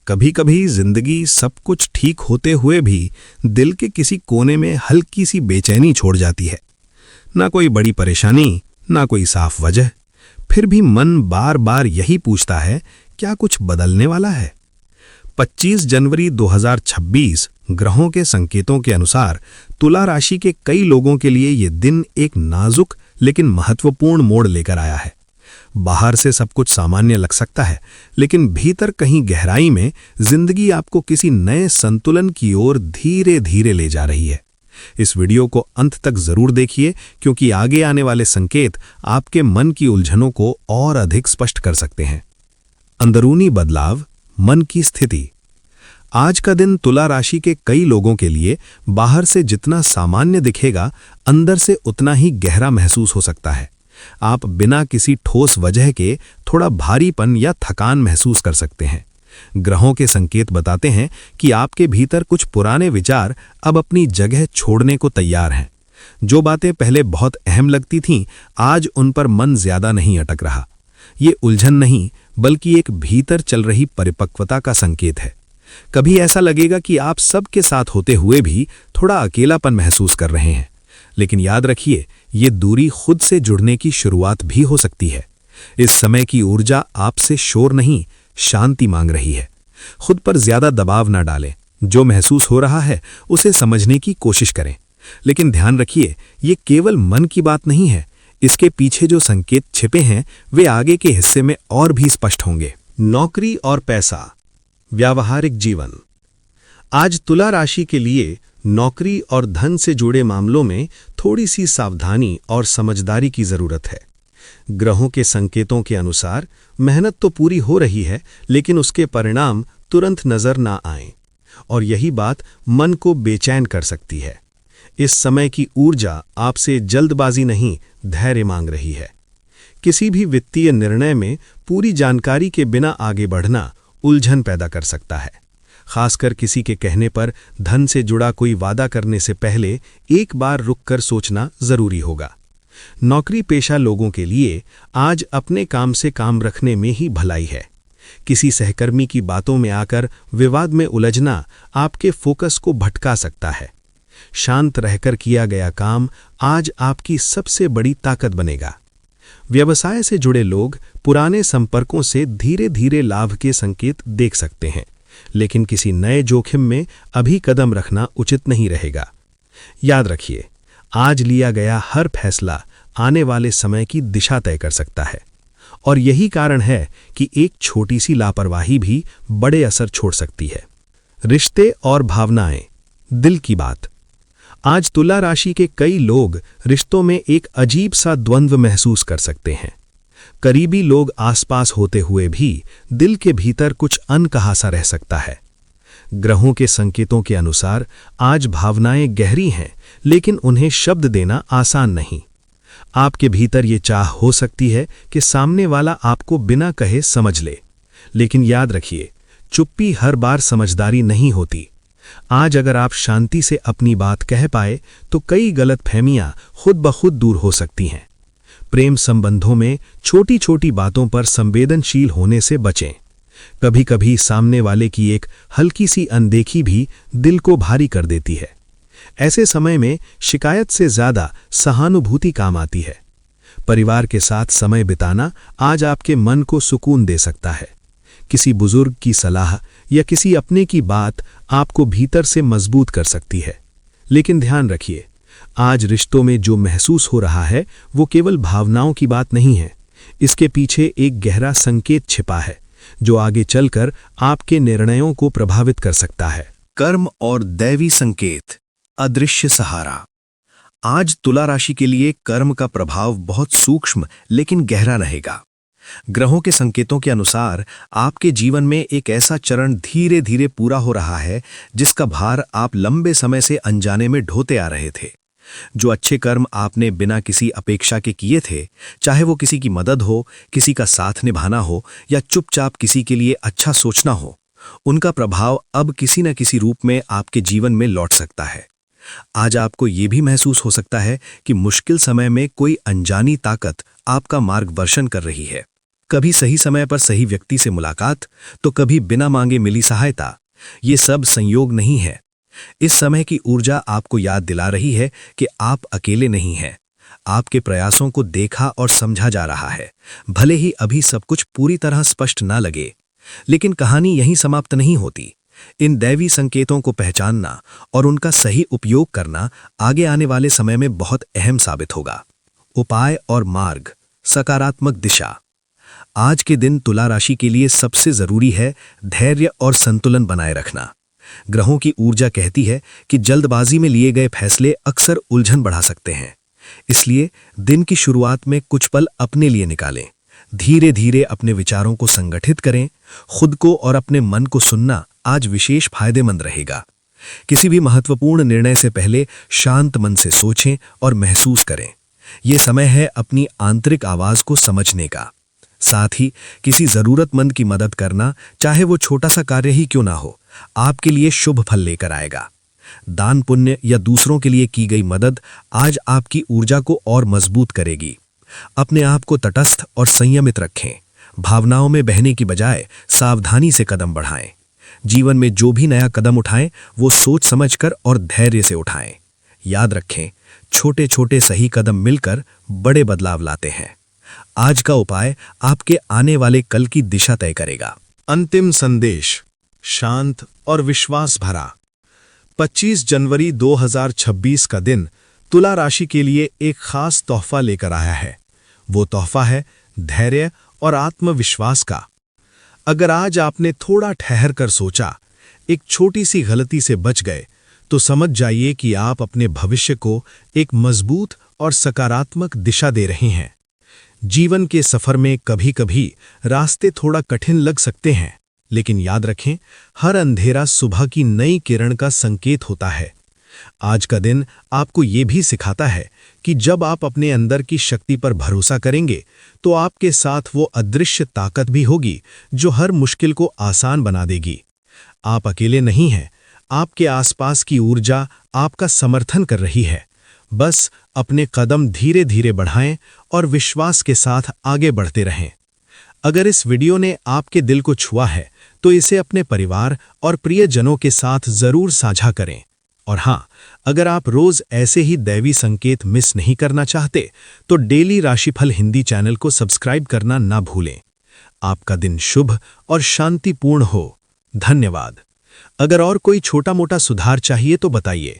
कभी कभी जिंदगी सब कुछ ठीक होते हुए भी दिल के किसी कोने में हल्की सी बेचैनी छोड़ जाती है। ना कोई बड़ी परेशानी, ना कोई साफ वजह, फिर भी मन बार बार यही पूछता है, क्या कुछ बदलने वाला है? 25 जनवरी 2026 ग्रहों के संकेतों के अनुसार तुला राशि के कई लोगों के लिए ये दिन एक नाजुक लेकिन महत्वपूर्ण मोड़ लेकर आया है। बाहर से सब कुछ सामान्य लग सकता है, लेकिन भीतर कहीं गहराई में जिंदगी आपको किसी नए संतुलन की ओर धीरे धीरे ले जा रही है। इस वीडियो को अंत तक जरूर देखिए, क्योंकि आगे आने वाले संकेत आपके मन की उलझनों को और अधिक स्पष्ट कर सकते हैं। अंदरूनी बदलाव, मन की स्थिति। आज का दिन तुला राशि के कई लोगों के लिए बाहर से जितना सामान्य दिखेगा, अंदर से उतना ही गहरा महसूस हो सकता है। आप बिना किसी ठोस वजह के थोड़ा भारीपन या थकान महसूस कर सकते हैं। ग्रहों के संकेत बताते हैं कि आपके भीतर कुछ पुराने विचार अब अपनी जगह छोड़ने को तैयार हैं। जो बातें पहले बहुत अहम लगती थीं, आज उन पर मन ज्यादा नहीं अटक रहा। ये उलझन नहीं, बल्कि एक भीतर चल रही परिपक्वता का संकेत है। कभी ऐसा लगेगा कि आप सबके साथ होते हुए भी थोड़ा अकेलापन महसूस कर रहे हैं, लेकिन याद रखिए, ये दूरी खुद से जुड़ने की शुरुआत भी हो सकती है। इस समय की ऊर्जा आपसे शोर नहीं, शांति मांग रही है। खुद पर ज्यादा दबाव ना डालें। जो महसूस हो रहा है उसे समझने की कोशिश करें, लेकिन ध्यान रखिए, ये केवल मन की बात नहीं है। इसके पीछे जो संकेत छिपे हैं वे आगे के हिस्से में और भी स्पष्ट होंगे। नौकरी और पैसा, व्यावहारिक जीवन। आज तुला राशि के लिए नौकरी और धन से जुड़े मामलों में थोड़ी सी सावधानी और समझदारी की जरूरत है। ग्रहों के संकेतों के अनुसार मेहनत तो पूरी हो रही है, लेकिन उसके परिणाम तुरंत नजर ना आएं, और यही बात मन को बेचैन कर सकती है। इस समय की ऊर्जा आपसे जल्दबाजी नहीं, धैर्य मांग रही है। किसी भी वित्तीय निर्णय में पूरी जानकारी के बिना आगे बढ़ना उलझन पैदा कर सकता है। खासकर किसी के कहने पर धन से जुड़ा कोई वादा करने से पहले एक बार रुककर सोचना जरूरी होगा। नौकरी पेशा लोगों के लिए आज अपने काम से काम रखने में ही भलाई है। किसी सहकर्मी की बातों में आकर विवाद में उलझना आपके फोकस को भटका सकता है। शांत रहकर किया गया काम आज आपकी सबसे बड़ी ताकत बनेगा। व्यवसाय से जुड़े लोग पुराने संपर्कों से धीरे धीरे लाभ के संकेत देख सकते हैं, लेकिन किसी नए जोखिम में अभी कदम रखना उचित नहीं रहेगा। याद रखिए, आज लिया गया हर फैसला आने वाले समय की दिशा तय कर सकता है, और यही कारण है कि एक छोटी सी लापरवाही भी बड़े असर छोड़ सकती है। रिश्ते और भावनाएं, दिल की बात। आज तुला राशि के कई लोग रिश्तों में एक अजीब सा द्वंद्व महसूस कर सकते हैं। करीबी लोग आसपास होते हुए भी दिल के भीतर कुछ अनकहा सा रह सकता है। ग्रहों के संकेतों के अनुसार आज भावनाएं गहरी हैं, लेकिन उन्हें शब्द देना आसान नहीं। आपके भीतर ये चाह हो सकती है कि सामने वाला आपको बिना कहे समझ ले, लेकिन याद रखिए, चुप्पी हर बार समझदारी नहीं होती। आज अगर आप शांति से अपनी बात कह पाए तो कई गलतफहमियां खुद ब खुद दूर हो सकती हैं। प्रेम संबंधों में छोटी छोटी बातों पर संवेदनशील होने से बचें। कभी कभी सामने वाले की एक हल्की सी अनदेखी भी दिल को भारी कर देती है। ऐसे समय में शिकायत से ज्यादा सहानुभूति काम आती है। परिवार के साथ समय बिताना आज आपके मन को सुकून दे सकता है। किसी बुजुर्ग की सलाह या किसी अपने की बात आपको भीतर से मजबूत कर सकती है। लेकिन ध्यान रखिए, आज रिश्तों में जो महसूस हो रहा है वो केवल भावनाओं की बात नहीं है। इसके पीछे एक गहरा संकेत छिपा है, जो आगे चलकर आपके निर्णयों को प्रभावित कर सकता है। कर्म और दैवी संकेत, अदृश्य सहारा। आज तुला राशि के लिए कर्म का प्रभाव बहुत सूक्ष्म लेकिन गहरा रहेगा। ग्रहों के संकेतों के अनुसार आपके जीवन में एक ऐसा चरण धीरे धीरे पूरा हो रहा है जिसका भार आप लंबे समय से अनजाने में ढोते आ रहे थे। जो अच्छे कर्म आपने बिना किसी अपेक्षा के किए थे, चाहे वो किसी की मदद हो, किसी का साथ निभाना हो या चुपचाप किसी के लिए अच्छा सोचना हो, उनका प्रभाव अब किसी न किसी रूप में आपके जीवन में लौट सकता है। आज आपको ये भी महसूस हो सकता है कि मुश्किल समय में कोई अनजानी ताकत आपका मार्गदर्शन कर रही है। कभी सही समय पर सही व्यक्ति से मुलाकात, तो कभी बिना मांगे मिली सहायता। ये सब संयोग नहीं है। इस समय की ऊर्जा आपको याद दिला रही है कि आप अकेले नहीं हैं। आपके प्रयासों को देखा और समझा जा रहा है, भले ही अभी सब कुछ पूरी तरह स्पष्ट ना लगे। लेकिन कहानी यहीं समाप्त नहीं होती। इन दैवी संकेतों को पहचानना और उनका सही उपयोग करना आगे आने वाले समय में बहुत अहम साबित होगा। उपाय और मार्ग, सकारात्मक दिशा। आज के दिन तुला राशि के लिए सबसे जरूरी है धैर्य और संतुलन बनाए रखना। ग्रहों की ऊर्जा कहती है कि जल्दबाजी में लिए गए फैसले अक्सर उलझन बढ़ा सकते हैं। इसलिए दिन की शुरुआत में कुछ पल अपने लिए निकालें। धीरे धीरे अपने विचारों को संगठित करें। खुद को और अपने मन को सुनना आज विशेष फायदेमंद रहेगा। किसी भी महत्वपूर्ण निर्णय से पहले शांत मन से सोचें और महसूस करें। यह समय है अपनी आंतरिक आवाज को समझने का। साथ ही किसी जरूरतमंद की मदद करना, चाहे वो छोटा सा कार्य ही क्यों ना हो, आपके लिए शुभ फल लेकर आएगा। दान पुण्य या दूसरों के लिए की गई मदद आज आपकी ऊर्जा को और मजबूत करेगी। अपने आप को तटस्थ और संयमित रखें। भावनाओं में बहने की बजाय सावधानी से कदम बढ़ाएं। जीवन में जो भी नया कदम उठाएं, वो सोच समझकर और धैर्य से उठाएं। याद रखें, छोटे छोटे सही कदम मिलकर बड़े बदलाव लाते हैं। आज का उपाय आपके आने वाले कल की दिशा तय करेगा। अंतिम संदेश, शांत और विश्वास भरा। 25 जनवरी 2026 का दिन तुला राशि के लिए एक खास तोहफा लेकर आया है। वो तोहफा है धैर्य और आत्मविश्वास का। अगर आज आपने थोड़ा ठहर कर सोचा, एक छोटी सी गलती से बच गए, तो समझ जाइए कि आप अपने भविष्य को एक मजबूत और सकारात्मक दिशा दे रहे हैं। जीवन के सफर में कभी कभी रास्ते थोड़ा कठिन लग सकते हैं, लेकिन याद रखें, हर अंधेरा सुबह की नई किरण का संकेत होता है। आज का दिन आपको ये भी सिखाता है कि जब आप अपने अंदर की शक्ति पर भरोसा करेंगे, तो आपके साथ वो अदृश्य ताकत भी होगी जो हर मुश्किल को आसान बना देगी। आप अकेले नहीं हैं, आपके आसपास की ऊर्जा आपका समर्थन कर रही है। बस अपने कदम धीरे धीरे बढ़ाएं और विश्वास के साथ आगे बढ़ते रहें। अगर इस वीडियो ने आपके दिल को छुआ है, तो इसे अपने परिवार और प्रियजनों के साथ जरूर साझा करें। और हाँ, अगर आप रोज ऐसे ही दैवी संकेत मिस नहीं करना चाहते, तो डेली राशिफल हिंदी चैनल को सब्सक्राइब करना ना भूलें। आपका दिन शुभ और शांतिपूर्ण हो। धन्यवाद। अगर और कोई छोटा मोटा सुधार चाहिए तो बताइए।